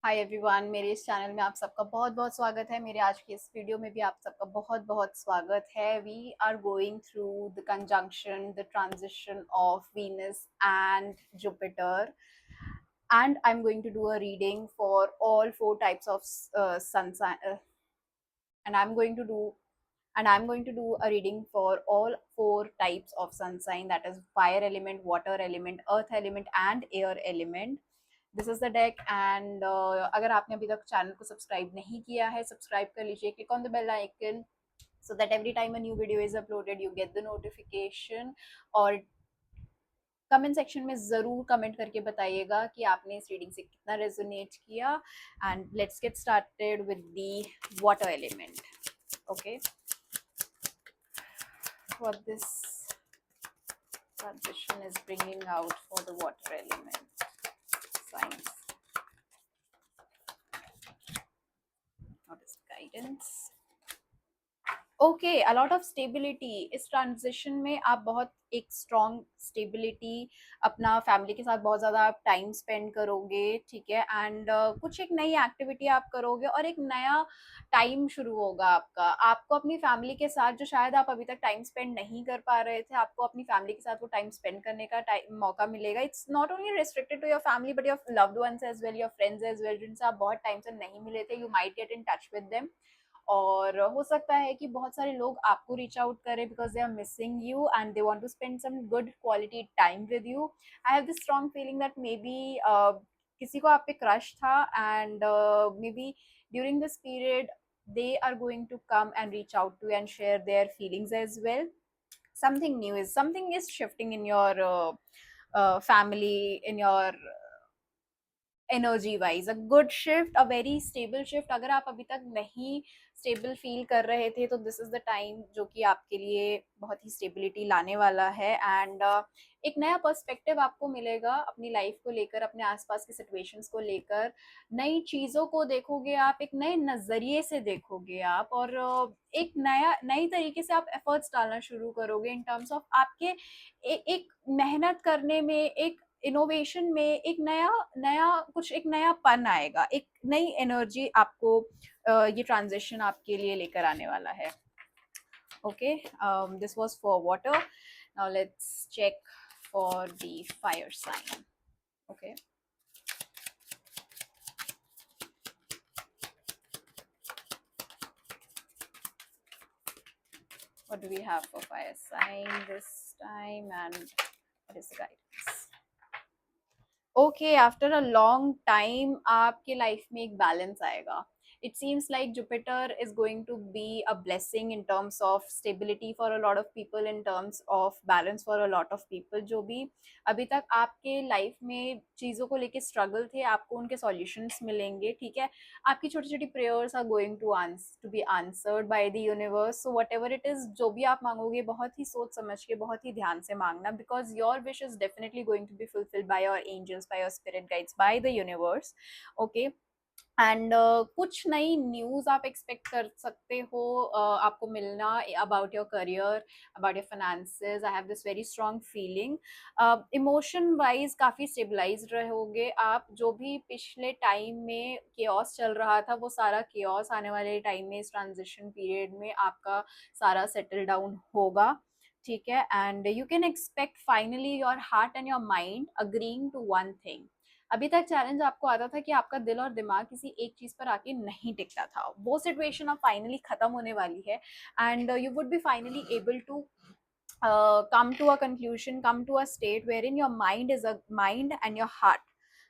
Hi everyone, मेरे इस channel में आप सबका बहुत बहुत स्वागत है। मेरे आज के इस वीडियो में भी आप सबका बहुत बहुत स्वागत है। We are going through the conjunction, the transition of Venus and Jupiter, and I'm going to do a reading for all four types of sun sign, and I'm going to do a reading for all four types of sun sign, that is fire element, water element, earth element and air element. This is the deck and अगर आपने अभी तक channel को subscribe नहीं किया है, subscribe कर लीजिए, click on the bell icon so that every time a new video is uploaded you get the notification. और कमेंट सेक्शन में जरूर कमेंट करके बताइएगा कि आपने इस रीडिंग से कितना रेजोनेट किया। And let's get started with the water element. Okay, what this transition is bringing out for the water element signs. What is guidance? Okay, a lot of stability. इस transition में आप बहुत एक strong stability, अपना family के साथ बहुत ज़्यादा आप टाइम स्पेंड करोगे, ठीक है। एंड कुछ एक नई एक्टिविटी आप करोगे और एक नया टाइम शुरू होगा आपका। आपको अपनी फैमिली के साथ, जो शायद आप अभी तक टाइम स्पेंड नहीं कर पा रहे थे, आपको अपनी फैमिली के साथ वो टाइम स्पेंड करने का मौका मिलेगा। It's not only restricted to your family but your loved ones as well, your friends as well, जिनसे आप बहुत टाइम से नहीं मिले थे। You might get in touch with them. और हो सकता है कि बहुत सारे लोग आपको रीच आउट करें because they are missing you and they want to spend some good quality time with you. I have this strong feeling that may be किसी को आप पे क्रश था and may be during this period they are going to come and reach out to you and share their feelings as well. Something is shifting in your family, in your energy wise, a good shift, a very stable shift. अगर आप अभी तक नहीं stable feel कर रहे थे तो this is the time जो कि आपके लिए बहुत ही स्टेबिलिटी लाने वाला है। एंड एक नया पर्सपेक्टिव आपको मिलेगा अपनी लाइफ को लेकर, अपने आसपास की सिचुएशंस को लेकर। नई चीज़ों को देखोगे आप, एक नए नज़रिए से देखोगे आप, और एक नई तरीके से आप एफर्ट्स डालना शुरू करोगे इन टर्म्स ऑफ आपके एक मेहनत करने में, एक इनोवेशन में, एक नया नया कुछ, एक नया पन आएगा, एक नई एनर्जी आपको ये ट्रांजिशन आपके लिए लेकर आने वाला है। Okay, this was for water. Now let's check for the fire sign. Okay, what do we have for fire sign this time and what is the guidance? Okay, after a long time आपके life में एक balance आएगा। It seems like Jupiter is going to be a blessing in terms of stability for a lot of people, in terms of balance for a lot of people. जो भी अभी तक आपके life में चीज़ों को लेके स्ट्रगल थे, आपको उनके सॉल्यूशंस मिलेंगे, ठीक है। आपकी छोटी छोटी prayers are going to be answered by the universe. So whatever it is, जो भी आप मांगोगे बहुत ही सोच समझ के, बहुत ही ध्यान से मांगना, because your wish is definitely going to be fulfilled by your angels, by your spirit guides, by the universe. Okay, and कुछ नई न्यूज़ आप एक्सपेक्ट कर सकते हो आपको मिलना, about your career, about your finances. I have this very strong feeling. Emotion wise काफ़ी stabilise रहोगे आप। जो भी पिछले टाइम में केओस चल रहा था, वो सारा केओस आने वाले टाइम में, इस ट्रांजिशन पीरियड में आपका सारा सेटल डाउन होगा, ठीक है। And you can expect finally your heart and your mind agreeing to one thing. अभी तक चैलेंज आपको आता था कि आपका दिल और दिमाग किसी एक चीज पर आके नहीं टिकता था, वो सिचुएशन अब फाइनली खत्म होने वाली है। And you would be finally able to come to a conclusion, come to a state wherein your mind and your heart,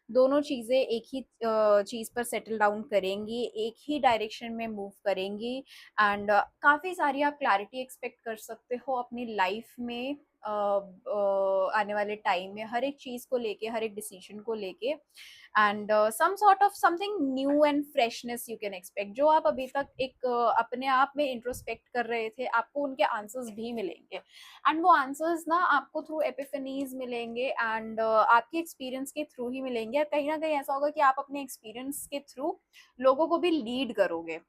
दोनों चीजें एक ही चीज पर सेटल डाउन करेंगी, एक ही डायरेक्शन में मूव करेंगी। एंड काफी सारी आप क्लैरिटी एक्सपेक्ट कर सकते हो अपनी लाइफ में आने वाले टाइम में, हर एक चीज को लेके, हर एक डिसीजन को लेके। And some sort of something new and freshness you can expect. जो आप अभी तक एक अपने आप में इंट्रोस्पेक्ट कर रहे थे, आपको उनके आंसर्स भी मिलेंगे। एंड वो आंसर्स ना आपको थ्रू एपिफनीज मिलेंगे एंड आपके एक्सपीरियंस के थ्रू ही मिलेंगे। कहीं ना कहीं ऐसा होगा कि आप अपने एक्सपीरियंस के थ्रू लोगों को भी लीड करोगे।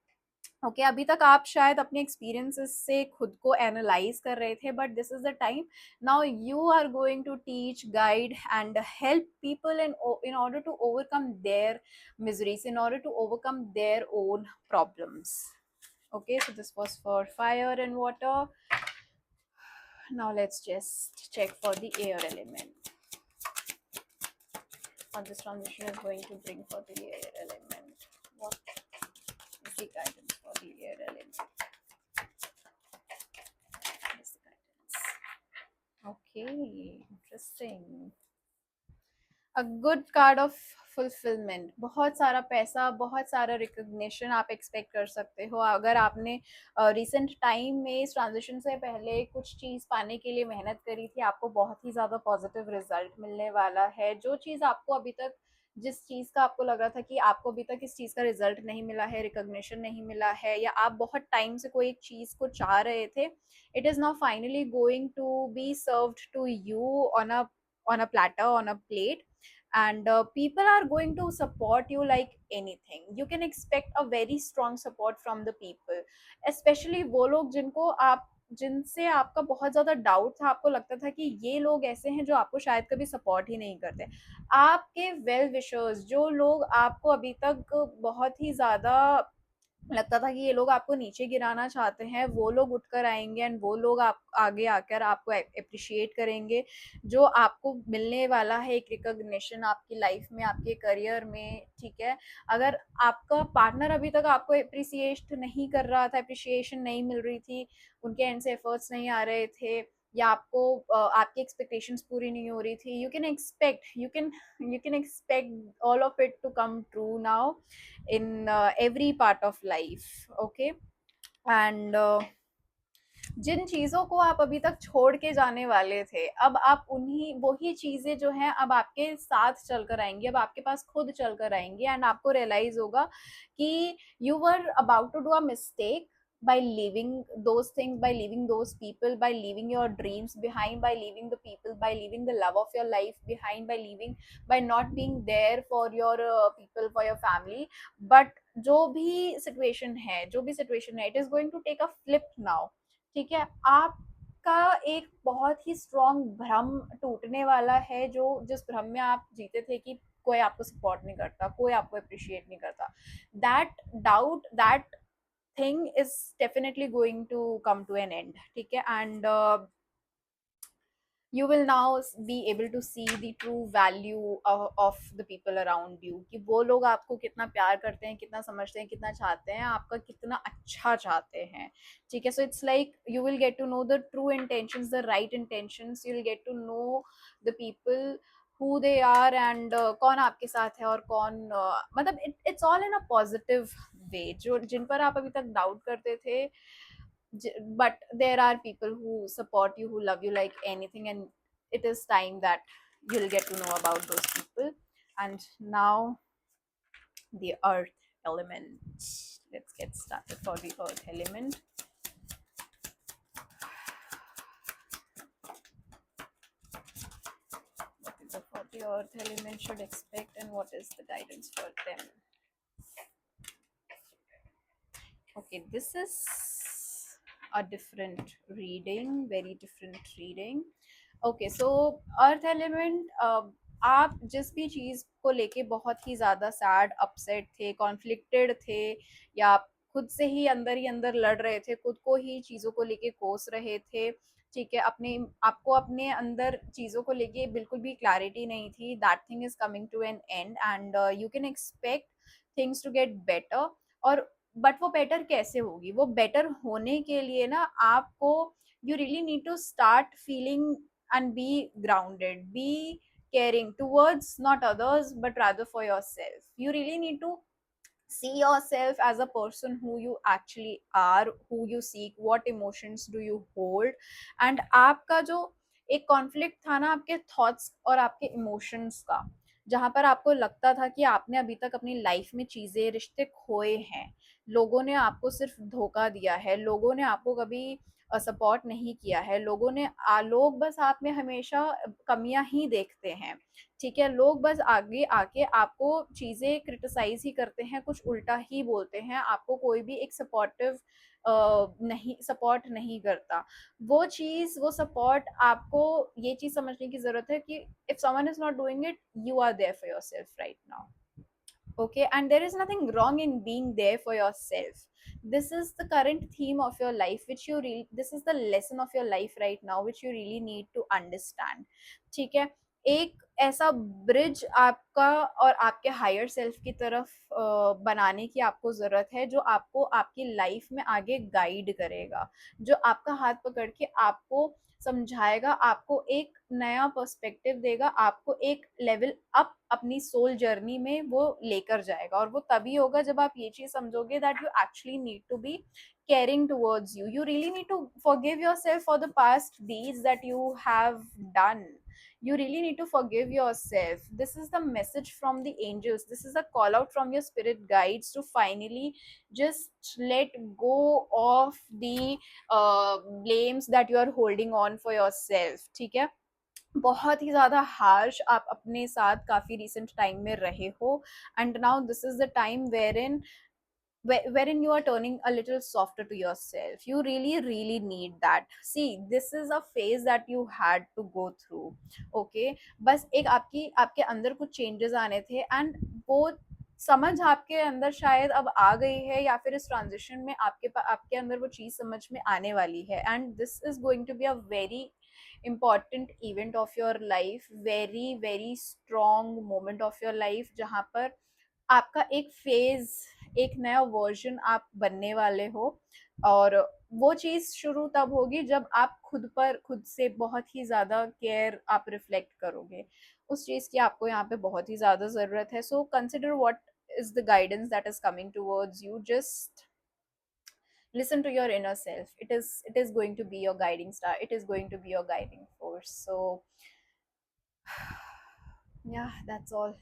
ओके अभी तक आप शायद अपने एक्सपीरियंसेस से खुद को एनालाइज कर रहे थे, but this is the time now you are going to teach, guide and help people in order to overcome their miseries, in order to overcome their own problems. Okay, so this was for fire and water. Now let's just check for the air element. What this transition is going to bring for the air element. What is the guidance for the air element? What is the guidance? Okay, interesting. A good card of fulfillment. बहुत सारा पैसा, बहुत सारा recognition आप expect कर सकते हो अगर आपने रिसेंट टाइम में इस ट्रांजिशन से पहले कुछ चीज़ पाने के लिए मेहनत करी थी, आपको बहुत ही ज़्यादा पॉजिटिव रिजल्ट मिलने वाला है। जो चीज़ आपको अभी तक, जिस चीज़ का आपको लग रहा था कि आपको अभी तक इस चीज़ का रिजल्ट नहीं मिला है, रिकग्निशन नहीं मिला है, या आप बहुत टाइम से कोई एक चीज़ को चाह रहे थे, it is now finally going to be served to you on a platter, on a plate, and people are going to support you like anything. You can expect a very strong support from the people, especially वो लोग जिनको आप, जिनसे आपका बहुत ज्यादा doubt था, आपको लगता था कि ये लोग ऐसे हैं जो आपको शायद कभी सपोर्ट ही नहीं करते। आपके वेल विशर्स, जो लोग आपको अभी तक बहुत ही ज्यादा लगता था कि ये लोग आपको नीचे गिराना चाहते हैं, वो लोग उठकर आएंगे एंड वो लोग आप आगे आकर आपको अप्रिशिएट करेंगे। जो आपको मिलने वाला है एक रिकॉग्निशन आपकी लाइफ में, आपके करियर में, ठीक है। अगर आपका पार्टनर अभी तक आपको अप्रिसिएट नहीं कर रहा था, अप्रिसिएशन नहीं मिल रही थी, उनके एंड से एफर्ट्स नहीं आ रहे थे, या आपको आपकी एक्सपेक्टेशंस पूरी नहीं हो रही थी, you can expect all of it to come true now in every part of life. Okay, and जिन चीजों को आप अभी तक छोड़ के जाने वाले थे, अब आप उन्हीं वही चीजें जो हैं अब आपके साथ चलकर आएंगी, अब आपके पास खुद चलकर आएंगी, एंड आपको रियलाइज होगा कि you were about to do a mistake by leaving those things, by leaving those people, by leaving your dreams behind, by leaving the people, by leaving the love of your life behind, by not being there for your people, for your family. But जो भी situation है, it is going to take a flip now. ठीक है, आपका एक बहुत ही strong भ्रम टूटने वाला है, जो जिस भ्रम में आप जीते थे कि कोई आपको सपोर्ट नहीं करता, कोई आपको अप्रिशिएट नहीं करता, that doubt, that thing is definitely going to come to an end. ठीक है, and you will now be able to see the true value of the people around you, कि वो लोग आपको कितना प्यार करते हैं, कितना समझते हैं, कितना चाहते हैं, आपका कितना अच्छा चाहते हैं। ठीक है, so it's like you will get to know the true intentions, the right intentions, you will get to know the people who they are, and कौन आपके साथ है और कौन मतलब it's all in a positive way। जो जिन पर आप अभी तक डाउट करते थे, but there are people who support you, who love you like anything, and it is time that you'll get to know about those people. And now the earth element. Let's get started for the earth element. What is what the earth element should expect, and what is the guidance for them? Okay, this is a different reading, very different reading. Okay, so earth element, आप जिस भी चीज़ को लेके बहुत ही ज़्यादा sad, upset थे, conflicted थे, या आप खुद से ही अंदर लड़ रहे थे, खुद को ही चीज़ों को लेके कोस रहे थे। ठीक है, आपको अपने अंदर चीज़ों को लेके बिल्कुल भी क्लैरिटी नहीं थी, that thing is coming to an end, and you can expect things to get better. और बट वो बेटर कैसे होगी? वो बेटर होने के लिए ना आपको, you really need to start feeling and be grounded, be caring towards not others but rather for yourself. You really need to see yourself as a person who you actually are, who you seek, what emotions do you hold, and आपका जो एक conflict था ना आपके thoughts और आपके emotions का, जहां पर आपको लगता था कि आपने अभी तक अपनी लाइफ में चीजें, रिश्ते खोए हैं, लोगों ने आपको सिर्फ धोखा दिया है, लोगों ने आपको कभी सपोर्ट नहीं किया है, लोगों ने लोग बस आप में हमेशा कमियां ही देखते हैं, ठीक है। लोग बस आगे आके आपको चीजें क्रिटिसाइज ही करते हैं, कुछ उल्टा ही बोलते हैं, आपको कोई भी एक सपोर्टिव नहीं सपोर्ट नहीं करता। वो चीज वो सपोर्ट आपको ये चीज समझने की जरूरत है कि if someone is not doing it, you are there for yourself right now. Okay, and there is nothing wrong in being there for yourself. This is the current theme of your life, which you really, this is the lesson of your life right now, which you really need to understand. ठीक है, एक ऐसा bridge आपका और आपके higher self की तरफ बनाने की आपको जरूरत है, जो आपको आपकी लाइफ में आगे गाइड करेगा, जो आपका हाथ पकड़ के आपको समझाएगा, आपको एक नया पर्सपेक्टिव देगा, आपको एक लेवल अप अपनी सोल जर्नी में वो लेकर जाएगा। और वो तभी होगा जब आप ये चीज समझोगे that you actually need to be caring towards you. You really need to forgive yourself for the past deeds that you have done. You really need to forgive yourself. This is the message from the angels. This is a call out from your spirit guides to finally just let go of the blames that you are holding on for yourself. ठीक है, बहुत ही ज़्यादा harsh आप अपने साथ काफ़ी recent time में रहे हो, and now this is the time wherein you are turning a little softer to yourself. You really need that. See, this is a phase that you had to go through. Okay, बस एक आपके अंदर कुछ changes आने थे, and वो समझ आपके अंदर शायद अब आ गई है, या फिर इस ट्रांजिशन में आपके अंदर वो चीज समझ में आने वाली है, and this is going to be a very important event of your life, very strong moment of your life, जहाँ पर आपका एक फेज, एक नया वर्जन आप बनने वाले हो। और वो चीज शुरू तब होगी जब आप खुद से बहुत ही ज्यादा केयर आप रिफ्लेक्ट करोगे। उस चीज की आपको यहाँ पे बहुत ही ज्यादा जरूरत है। So consider what is the guidance that is coming towards you. Just listen to your inner self. It is going to be your guiding star, it is going to be your guiding force. So yeah, that's all.